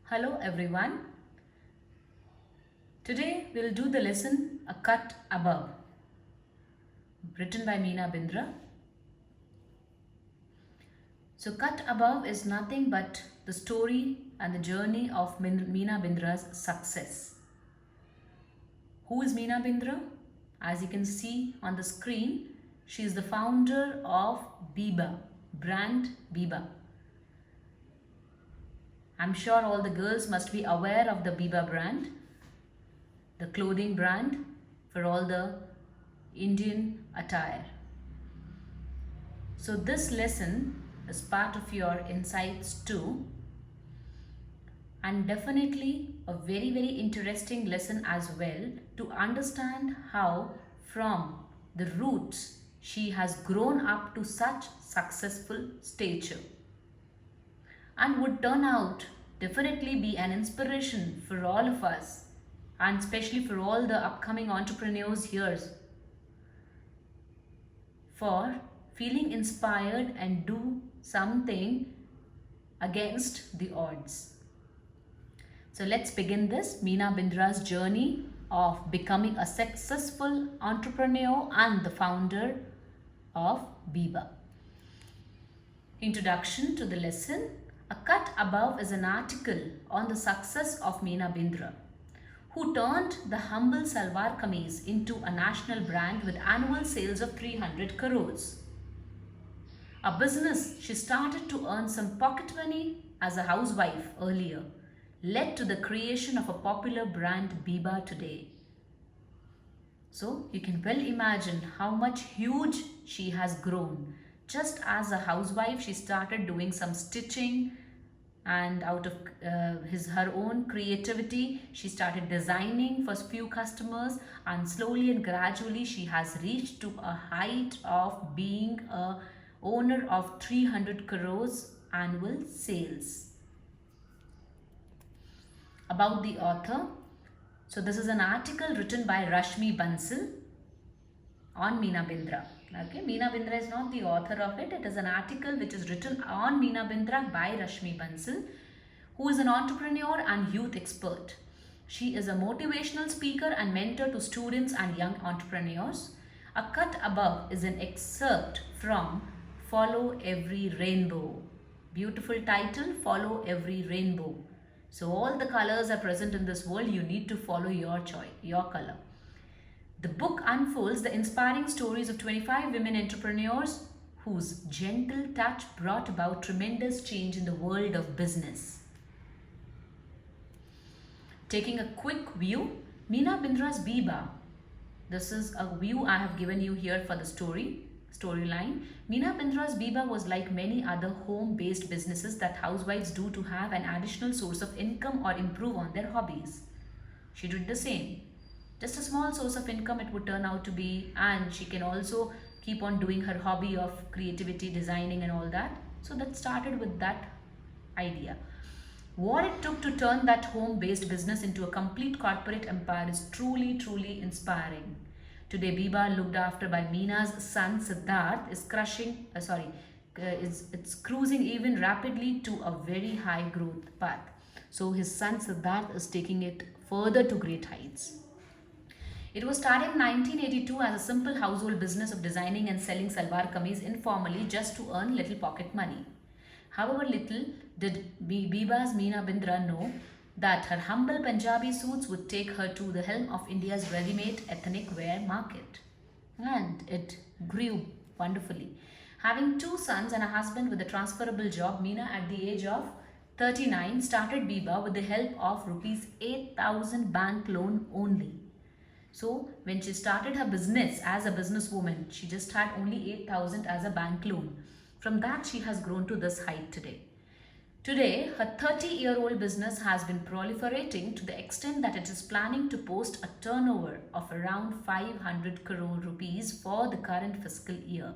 Hello everyone. Today we'll do the lesson A Cut Above, written by Meena Bindra. So Cut Above is nothing but the story and the journey of Meena Bindra's success. Who is Meena Bindra? As you can see on the screen, she is the founder of Biba, brand Biba. I'm sure all the girls must be aware of the Biba brand, the clothing brand for all the Indian attire. So this lesson is part of your insights too, and definitely a very interesting lesson as well to understand how from the roots she has grown up to such successful stature, and would turn out definitely be an inspiration for all of us, and especially for all the upcoming entrepreneurs here, for feeling inspired and do something against the odds. So let's begin this Meena Bindra's journey of becoming a successful entrepreneur and the founder of Biba. Introduction to the lesson. A Cut Above is an article on the success of Meena Bindra, who turned the humble salwar kameez into a national brand with annual sales of 300 crores. A business she started to earn some pocket money as a housewife earlier led to the creation of a popular brand Biba today. So you can well imagine how much huge she has grown. Just as a housewife, she started doing some stitching, and out of her own creativity, she started designing for few customers, and slowly and gradually she has reached to a height of being a owner of 300 crores annual sales. About the author. So this is an article written by Rashmi Bansal on Meena Bindra. Okay, Meena Bindra is not the author of it. It is an article which is written on Meena Bindra by Rashmi Bansal, who is an entrepreneur and youth expert. She is a motivational speaker and mentor to students and young entrepreneurs. A Cut Above is an excerpt from Follow Every Rainbow. Beautiful title, Follow Every Rainbow. So all the colors are present in this world. You need to follow your choice, your color. The book unfolds the inspiring stories of 25 women entrepreneurs whose gentle touch brought about tremendous change in the world of business. Taking a quick view, Meena Bindra's Biba. This is a view I have given you here for the storyline. Meena Bindra's Biba was like many other home-based businesses that housewives do to have an additional source of income or improve on their hobbies. She did the same. Just a small source of income it would turn out to be, and she can also keep on doing her hobby of creativity, designing and all that. So that started with that idea. What it took to turn that home-based business into a complete corporate empire is truly inspiring. Today, Biba, looked after by Meena's son Siddharth, is it's cruising even rapidly to a very high growth path. So his son Siddharth is taking it further to great heights. It was started in 1982 as a simple household business of designing and selling salwar kameez informally just to earn little pocket money. However, little did Biba's Meena Bindra know that her humble Punjabi suits would take her to the helm of India's ready-made ethnic wear market. And it grew wonderfully. Having two sons and a husband with a transferable job, Meena at the age of 39 started Biba with the help of rupees 8,000 bank loan only. So when she started her business as a businesswoman, she just had only 8,000 as a bank loan. From that, she has grown to this height today. Today, her 30-year-old business has been proliferating to the extent that it is planning to post a turnover of around 500 crore rupees for the current fiscal year.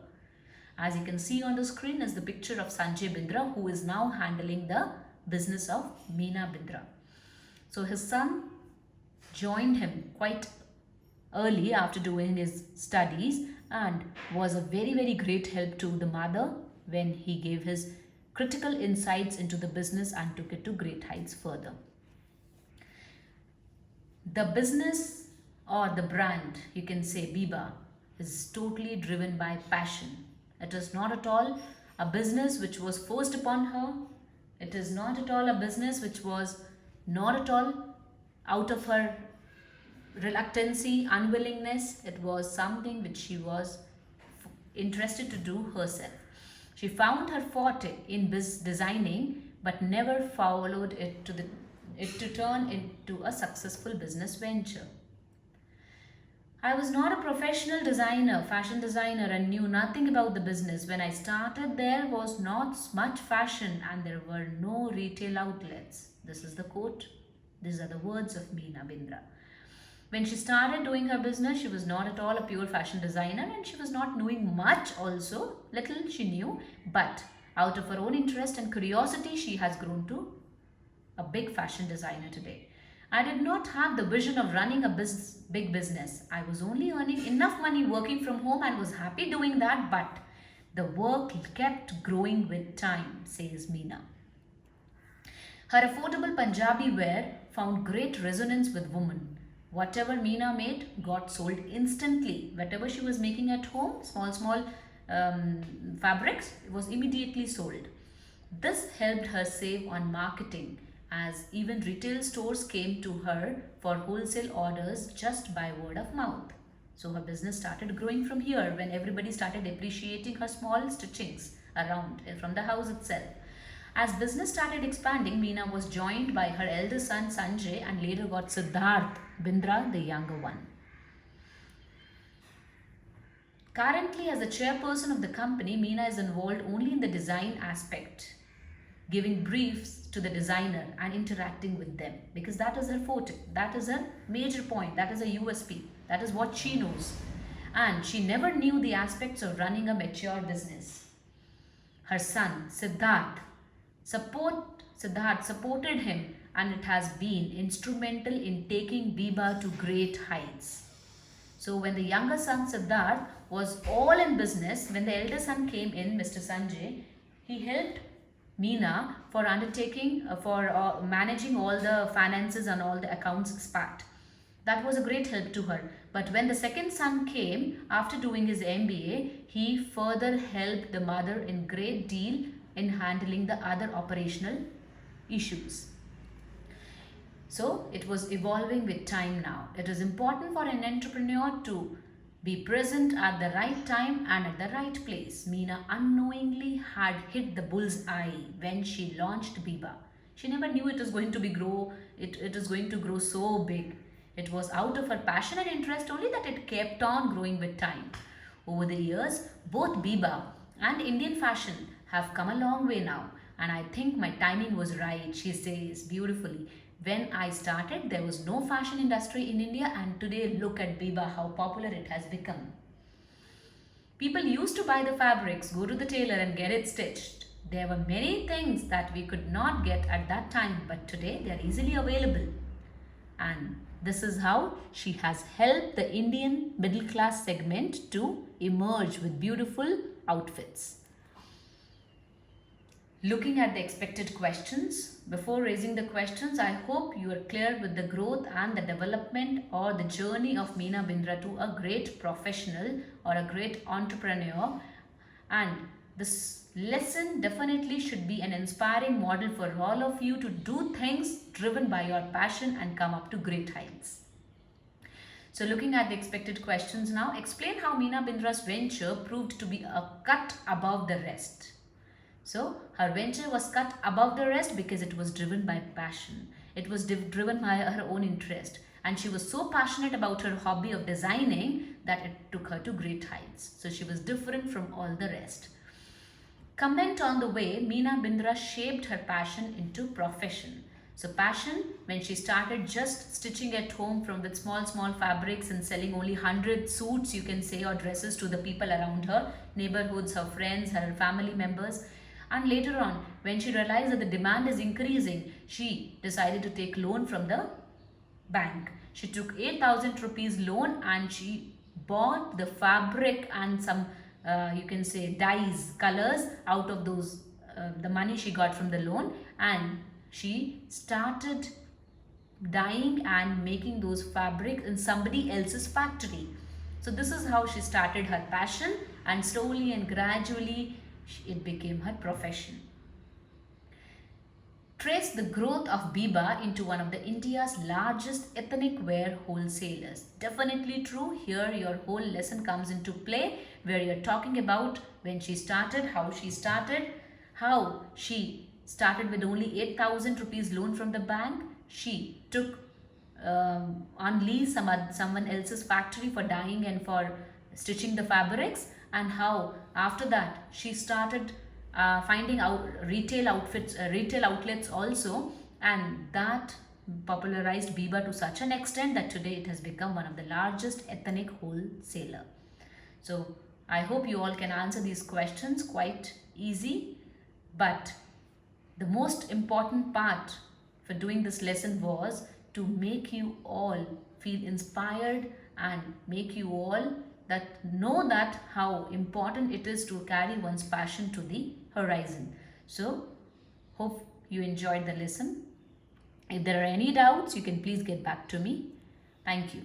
As you can see on the screen is the picture of Sanjay Bindra, who is now handling the business of Meena Bindra. So his son joined him quite early after doing his studies and was a very great help to the mother when he gave his critical insights into the business and took it to great heights further. The business or the brand, you can say Biba, is totally driven by passion. It is not at all a business which was forced upon her. It is not at all a business which was not at all out of her reluctancy, unwillingness. It was something which she was interested to do herself. She found her forte in designing but never followed it to turn into a successful business venture. I was not a professional designer, fashion designer, and knew nothing about the business. When I started, there was not much fashion and there were no retail outlets. This is the quote. These are the words of Meena Bindra. When she started doing her business, she was not at all a pure fashion designer and she was not knowing much also. Little she knew, but out of her own interest and curiosity, she has grown to a big fashion designer today. I did not have the vision of running a big business. I was only earning enough money working from home and was happy doing that, but the work kept growing with time, says Meena. Her affordable Punjabi wear found great resonance with women. Whatever Meena made got sold instantly. Whatever she was making at home, small fabrics, it was immediately sold. This helped her save on marketing, as even retail stores came to her for wholesale orders just by word of mouth. So her business started growing from here when everybody started appreciating her small stitchings around from the house itself. As business started expanding, Meena was joined by her elder son Sanjay and later got Siddharth Bindra, the younger one. Currently, as the chairperson of the company, Meena is involved only in the design aspect, giving briefs to the designer and interacting with them, because that is her forte, that is her major point, that is a USP, that is what she knows. And she never knew the aspects of running a mature business. Her son Siddharth supported him, and it has been instrumental in taking Biba to great heights. So when the younger son Siddharth was all in business, when the elder son came in, Mr. Sanjay, he helped Meena for managing all the finances and all the accounts part. That was a great help to her. But when the second son came after doing his MBA, he further helped the mother in great deal in handling the other operational issues. So it was evolving with time now. It is important for an entrepreneur to be present at the right time and at the right place. Meena unknowingly had hit the bull's eye when she launched Biba. She never knew it is going to it is going to grow so big. It was out of her passion and interest only that it kept on growing with time. Over the years, both Biba and Indian fashion have come a long way now, and I think my timing was right, she says beautifully. When I started, there was no fashion industry in India, and today look at Biba, how popular it has become. People used to buy the fabrics, go to the tailor and get it stitched. There were many things that we could not get at that time, but today they are easily available. And this is how she has helped the Indian middle class segment to emerge with beautiful outfits. Looking at the expected questions, before raising the questions, I hope you are clear with the growth and the development or the journey of Meena Bindra to a great professional or a great entrepreneur. And this lesson definitely should be an inspiring model for all of you to do things driven by your passion and come up to great heights. So looking at the expected questions now, explain how Meena Bindra's venture proved to be a cut above the rest. So her venture was cut above the rest because it was driven by passion. It was driven by her own interest, and she was so passionate about her hobby of designing that it took her to great heights. So she was different from all the rest. Comment on the way Meena Bindra shaped her passion into profession. So passion, when she started just stitching at home with small fabrics and selling only 100 suits, you can say, or dresses to the people around her, neighborhoods, her friends, her family members. And later on, when she realized that the demand is increasing, she decided to take loan from the bank. She took 8,000 rupees loan and she bought the fabric and some, you can say, dyes, colors out of those the money she got from the loan, and she started dyeing and making those fabrics in somebody else's factory. So this is how she started her passion, and slowly and gradually it became her profession. Trace the growth of Biba into one of the India's largest ethnic wear wholesalers. Definitely true. Here your whole lesson comes into play, where you're talking about when she started, how she started with only 8,000 rupees loan from the bank. She took on lease someone else's factory for dyeing and for stitching the fabrics, and how after that she started finding out retail outlets also, and that popularized Biba to such an extent that today it has become one of the largest ethnic wholesaler. So I hope you all can answer these questions quite easy, but the most important part for doing this lesson was to make you all feel inspired and make you all that know that how important it is to carry one's passion to the horizon. So hope you enjoyed the lesson. If there are any doubts, you can please get back to me. Thank you.